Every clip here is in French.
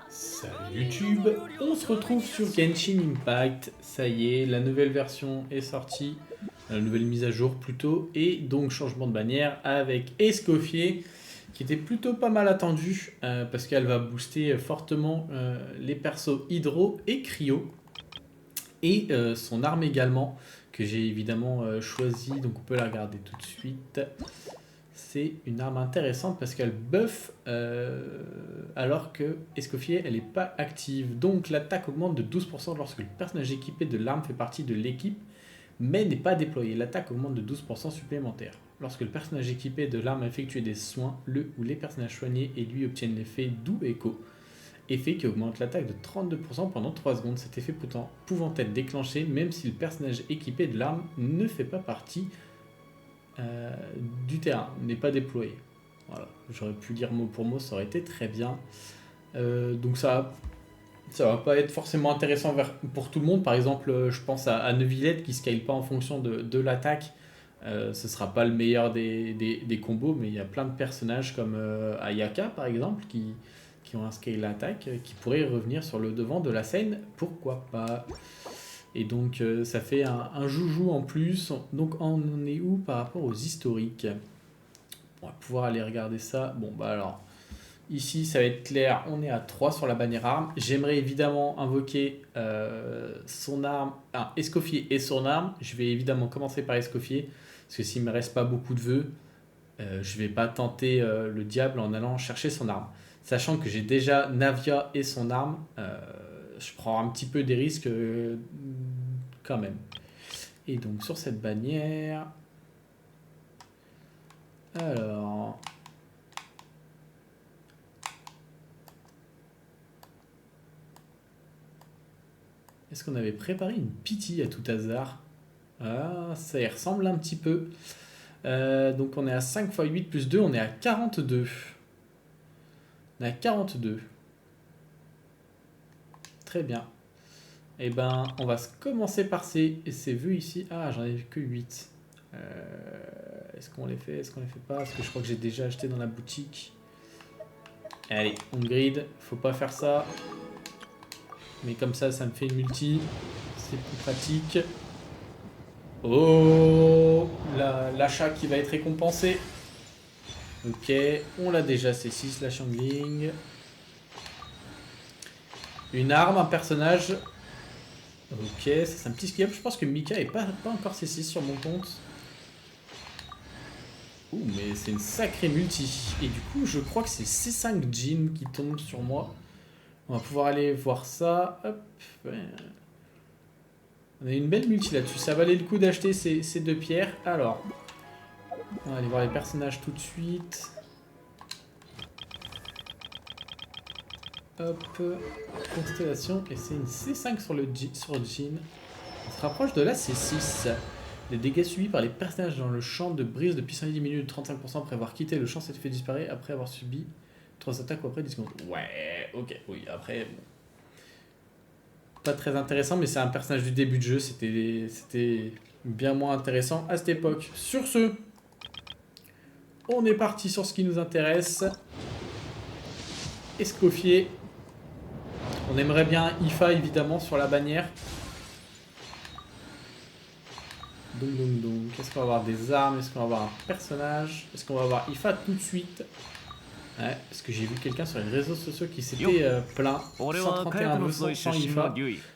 Salut YouTube, on se retrouve sur Genshin Impact, ça y est, la nouvelle version est sortie, la nouvelle mise à jour plutôt, et donc changement de bannière avec Escoffier, qui était plutôt pas mal attendu, parce qu'elle va booster fortement les persos Hydro et Cryo, et son arme également, que j'ai évidemment choisi, donc on peut la regarder tout de suite. C'est une arme intéressante parce qu'elle buff alors que Escoffier elle n'est pas active. Donc l'attaque augmente de 12% lorsque le personnage équipé de l'arme fait partie de l'équipe mais n'est pas déployé. L'attaque augmente de 12% supplémentaire. Lorsque le personnage équipé de l'arme effectue des soins, le ou les personnages soignés et lui obtiennent l'effet doux écho. Effet qui augmente l'attaque de 32% pendant 3 secondes. Cet effet pouvant être déclenché même si le personnage équipé de l'arme ne fait pas partie du terrain, n'est pas déployé. Voilà, j'aurais pu lire mot pour mot, ça aurait été très bien. Donc ça va pas être forcément intéressant pour tout le monde. Par exemple, je pense à Neuvillette qui scale pas en fonction de l'attaque. Ce sera pas le meilleur des combos, mais il y a plein de personnages comme Ayaka par exemple qui ont un scale attaque qui pourraient revenir sur le devant de la scène. Pourquoi pas? Et donc ça fait un joujou en plus. Donc on est où par rapport aux historiques? On va pouvoir aller regarder ça. Bon bah alors, ici ça va être clair, on est à 3 sur la bannière arme. J'aimerais évidemment invoquer son arme, Escoffier et son arme. Je vais évidemment commencer par Escoffier, parce que s'il me reste pas beaucoup de vœux, je vais pas tenter le diable en allant chercher son arme. Sachant que j'ai déjà Navia et son arme, je prends un petit peu des risques quand même. Et donc sur cette bannière, alors, est-ce qu'on avait préparé une pity à tout hasard? Ah, ça y ressemble un petit peu. Donc on est à 5 x 8 plus 2, on est à 42. On est à 42. Très bien. Et ben, on va commencer par ces vœux ici. Ah, j'en ai que 8. Est-ce qu'on les fait? Est-ce qu'on les fait pas? Parce que je crois que j'ai déjà acheté dans la boutique. Allez, on grid. Faut pas faire ça. Mais comme ça me fait une multi. C'est plus pratique. Oh, l'achat qui va être récompensé. Ok, on l'a déjà, c'est 6 la Shangling. Une arme, un personnage. Ok, ça c'est un petit ski up. Je pense que Mika est pas encore C6 sur mon compte. Ouh, mais c'est une sacrée multi. Et du coup, je crois que c'est C5 Jin qui tombe sur moi. On va pouvoir aller voir ça. Hop. Ouais. On a une belle multi là-dessus. Ça valait le coup d'acheter ces deux pierres. Alors, on va aller voir les personnages tout de suite. Hop. Constellation. Et c'est une C5 sur Jin. On se rapproche de la C6. Les dégâts subis par les personnages dans le champ de brise de puissance diminue de 35% après avoir quitté le champ s'est fait disparaître après avoir subi 3 attaques ou après 10 secondes. Ouais, ok, oui, après, bon. Pas très intéressant, mais c'est un personnage du début de jeu, c'était bien moins intéressant à cette époque. Sur ce, on est parti sur ce qui nous intéresse. Escoffier. On aimerait bien IFA évidemment sur la bannière. Donc. Est-ce qu'on va avoir des armes? Est-ce qu'on va avoir un personnage? Est-ce qu'on va avoir IFA tout de suite? Ouais, parce que j'ai vu quelqu'un sur les réseaux sociaux qui s'était plaint. 131 vœux sans IFA.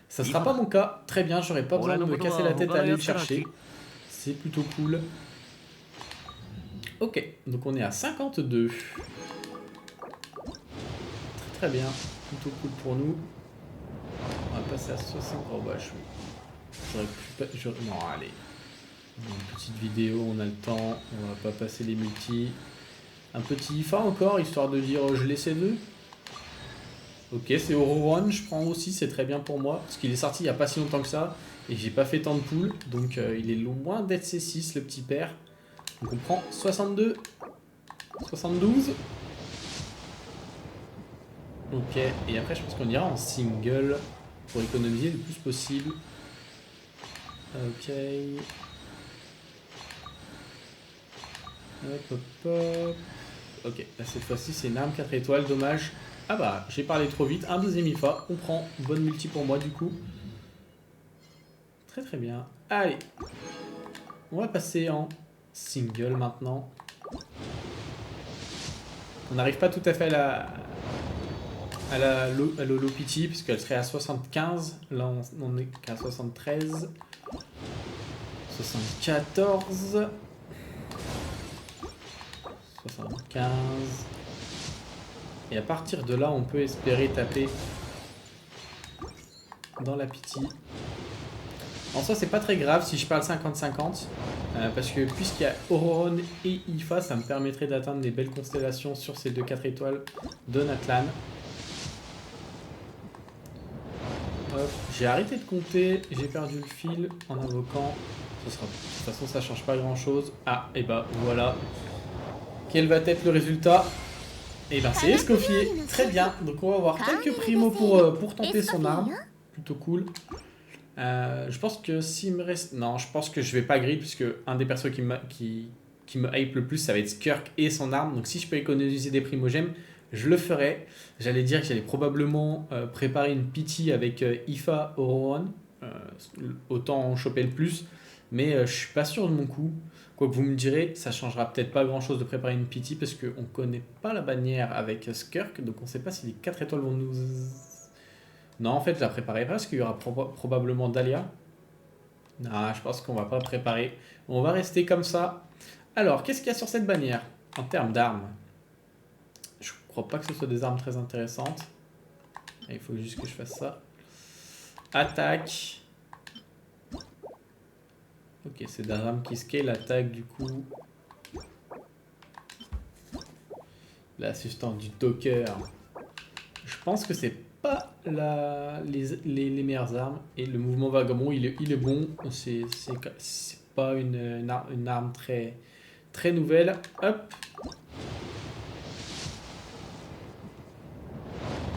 Ça sera pas mon cas. Très bien, j'aurais pas besoin de me casser la tête à aller le chercher. C'est plutôt cool. Ok, donc on est à 52. Très bien, plutôt cool pour nous. On va passer à 60. Oh bah j'aurais pu... Non, allez. Une petite vidéo, on a le temps. On va pas passer les multis. Un petit IFA encore, histoire de dire je laissais deux. Ok, c'est Oro One, je prends aussi, c'est très bien pour moi. Parce qu'il est sorti il n'y a pas si longtemps que ça. Et j'ai pas fait tant de poules. Donc il est loin d'être C6, le petit père. Donc on prend 62. 72. Ok, et après je pense qu'on ira en single. Pour économiser le plus possible. Ok. Hop. Ok, là cette fois-ci c'est une arme 4 étoiles, dommage. Ah bah, j'ai parlé trop vite. Un deuxième IFA. On prend. Bonne multi pour moi, du coup. Très très bien. Allez. On va passer en single maintenant. On n'arrive pas tout à fait à Lolo Pity, puisqu'elle serait à 75. Là, on est qu'à 73. 74. 75. Et à partir de là, on peut espérer taper dans la Pity. En soi, c'est pas très grave si je parle 50-50. Parce que puisqu'il y a Ororon et Ifa, ça me permettrait d'atteindre des belles constellations sur ces 2 4 étoiles de Natlan. J'ai arrêté de compter, j'ai perdu le fil en invoquant. De toute façon, ça change pas grand chose. Ah, et bah voilà. Quel va être le résultat? Et ben c'est Escoffier. Très bien. Donc on va avoir quelques primos pour tenter son arme. Plutôt cool. Je pense que s'il me reste... Non, je pense que je vais pas grid, puisque un des persos qui me hype le plus, ça va être Skirk et son arme. Donc si je peux économiser des primogèmes, je le ferai. J'allais dire que j'allais probablement préparer une pity avec Ifa Ororon. Autant en choper le plus. Mais je suis pas sûr de mon coup. Quoi que vous me direz, ça changera peut-être pas grand chose de préparer une pity, parce qu'on connaît pas la bannière avec Skirk. Donc on sait pas si les 4 étoiles vont nous... Non, en fait, je la préparerai pas parce qu'il y aura probablement Dahlia. Non, je pense qu'on va pas préparer. On va rester comme ça. Alors, qu'est-ce qu'il y a sur cette bannière en termes d'armes? Je crois pas que ce soit des armes très intéressantes. Il faut juste que je fasse ça. Attaque. Ok, c'est des armes qui scale. Attaque, du coup. L'assistant du Docker. Je pense que c'est pas les meilleures armes. Et le mouvement vagabond, il est bon. C'est pas une arme très nouvelle. Hop.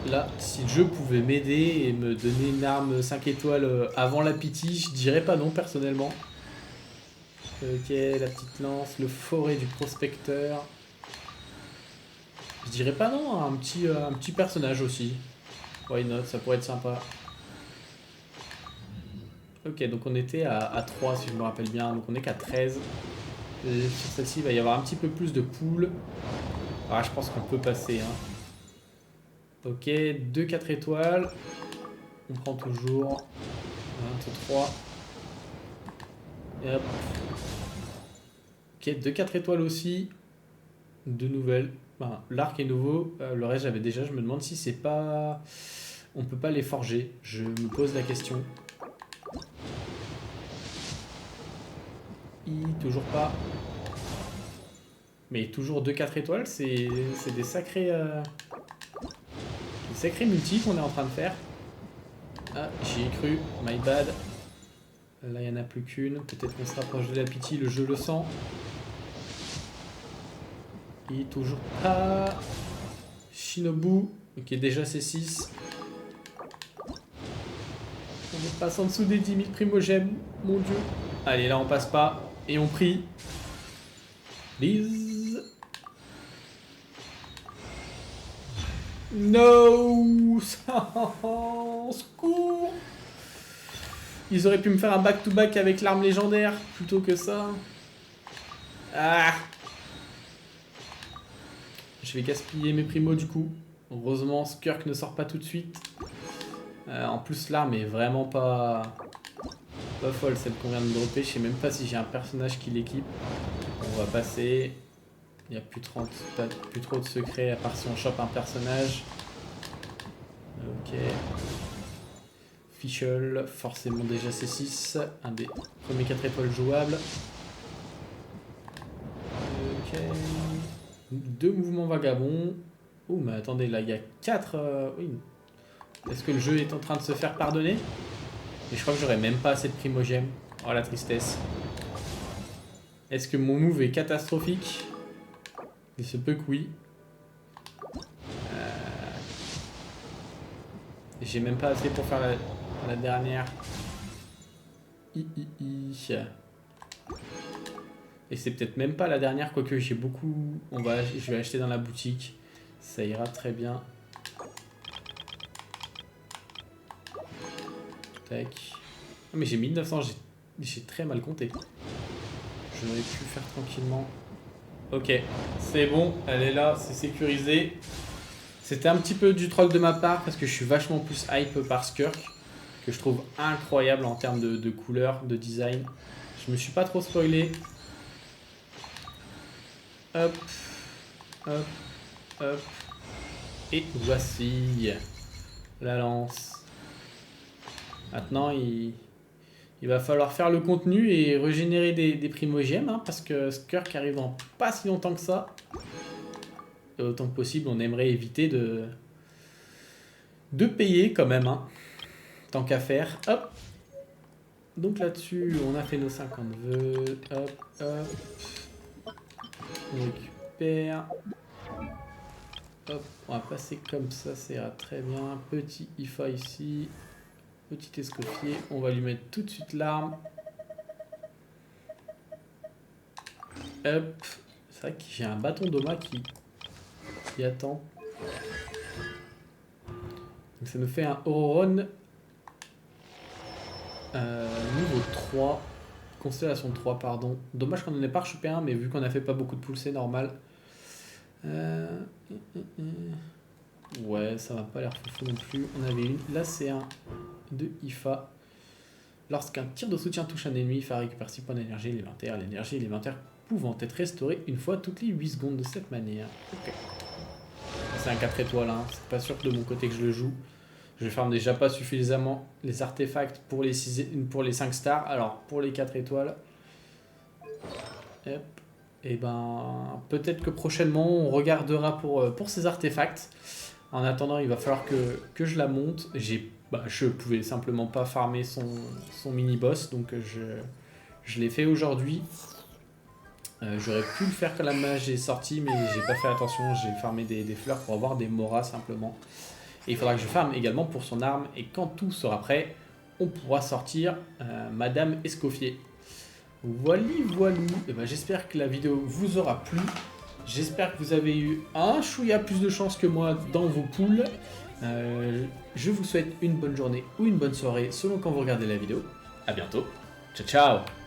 Là, si le jeu pouvait m'aider et me donner une arme 5 étoiles avant la pity, je dirais pas non personnellement. Ok, la petite lance, le forêt du prospecteur. Je dirais pas non, un petit personnage aussi. Why not, ça pourrait être sympa. Ok, donc on était à 3 si je me rappelle bien, donc on est qu'à 13. Et sur celle-ci, il va y avoir un petit peu plus de poules. Ah, je pense qu'on peut passer. Hein. Ok, 2 4 étoiles. On prend toujours. 23. Et hop. Ok, 2 4 étoiles aussi. 2 nouvelles. Enfin, l'arc est nouveau. Le reste, j'avais déjà. Je me demande si c'est pas... On peut pas les forger. Je me pose la question. Toujours pas. Mais toujours 2 4 étoiles, c'est des sacrés multi qu'on est en train de faire. Ah, j'y ai cru, my bad. Là, il n'y en a plus qu'une. Peut-être qu'on se rapproche de la pity, le jeu le sent. Et toujours pas. Shinobu, ok, déjà c'est 6. On passe en dessous des 10 000 primogèmes, mon dieu. Allez, là on passe pas. Et on prie. Please. No. Secours. Ils auraient pu me faire un back-to-back avec l'arme légendaire plutôt que ça. Ah. Je vais gaspiller mes primos du coup. Heureusement, Skirk ne sort pas tout de suite. En plus, l'arme est vraiment pas folle, celle qu'on vient de dropper. Je sais même pas si j'ai un personnage qui l'équipe. On va passer. Il n'y a plus trop de secrets à part si on chope un personnage. Ok. Fischl, forcément déjà C6. Un des premiers 4 étoiles jouables. Ok. 2 mouvements vagabonds. Oh, mais attendez, là il y a 4. Oui. Est-ce que le jeu est en train de se faire pardonner? Et je crois que j'aurais même pas assez de primogèmes. Oh la tristesse. Est-ce que mon move est catastrophique? Il se peut que oui. J'ai même pas assez pour faire la dernière. Et c'est peut-être même pas la dernière, quoique j'ai beaucoup... Je vais acheter dans la boutique. Ça ira très bien. Tac. Ah, mais j'ai 1900, j'ai très mal compté. Je n'aurais pu faire tranquillement. Ok, c'est bon, elle est là, c'est sécurisé. C'était un petit peu du troll de ma part parce que je suis vachement plus hype par Skirk, que je trouve incroyable en termes de couleur, de design. Je me suis pas trop spoilé. Hop, hop, hop. Et voici la lance. Maintenant, il va falloir faire le contenu et régénérer des primogèmes, hein, parce que Skirk arrive dans pas si longtemps que ça. Et autant que possible, on aimerait éviter de payer quand même, hein, tant qu'à faire. Hop. Donc là-dessus, on a fait nos 50 vœux. Hop, hop. On récupère. Hop, on va passer comme ça ira très bien. Petit IFA ici. Petit escoffier. On va lui mettre tout de suite l'arme. Hop. C'est vrai que j'ai un bâton d'Oma qui attend. Donc ça nous fait un Auroron niveau 3. Constellation 3, pardon. Dommage qu'on n'en ait pas rechopé un, mais vu qu'on a fait pas beaucoup de poules, c'est normal. Ouais, ça va pas l'air foufou non plus. On avait une. Là, c'est un de IFA. Lorsqu'un tir de soutien touche un ennemi, IFA récupère 6 points d'énergie élémentaire. L'énergie élémentaire pouvant être restaurée une fois toutes les 8 secondes de cette manière. Ok. C'est un 4 étoiles, hein. C'est pas sûr que de mon côté que je le joue. Je farme déjà pas suffisamment les artefacts pour les 5 stars. Alors, pour les 4 étoiles. Hop. Et ben, peut-être que prochainement, on regardera pour ces artefacts. En attendant, il va falloir que je la monte. Je pouvais simplement pas farmer son mini-boss, donc je l'ai fait aujourd'hui. J'aurais pu le faire quand la mage est sortie, mais j'ai pas fait attention. J'ai farmé des fleurs pour avoir des moras simplement. Et il faudra que je farme également pour son arme. Et quand tout sera prêt, on pourra sortir Madame Escoffier. Voilà. Et ben, j'espère que la vidéo vous aura plu. J'espère que vous avez eu un chouïa plus de chance que moi dans vos poules. Je vous souhaite une bonne journée ou une bonne soirée selon quand vous regardez la vidéo. A bientôt. Ciao, ciao.